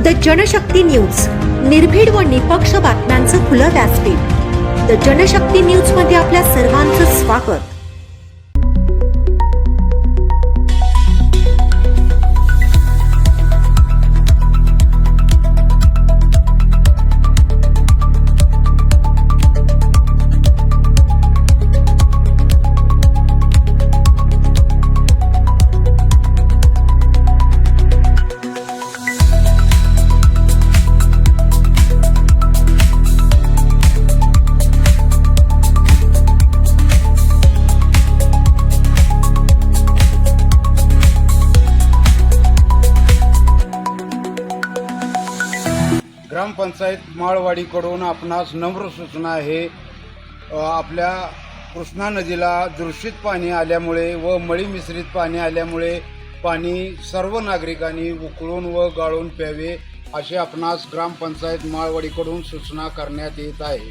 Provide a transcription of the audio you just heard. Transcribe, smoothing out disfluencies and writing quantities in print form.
The Janshakti news, निर्भीड व निपक्ष बातम्यांचं खुलं व्यासपीठ। द जनशक्ती न्यूज मध्ये आपल्या सर्वांचं स्वागत। ग्रामपंचायत माळवाडीकडून आपणास नम्र सूचना आहे। आपल्या कृष्णा नदीला दूषित पाणी आल्यामुळे व मळी मिश्रित पाणी आल्यामुळे पाणी सर्व नागरिकांनी उकळून व गाळून प्यावे अशी आपणास ग्रामपंचायत माळवाडीकडून सूचना करण्यात येत आहे।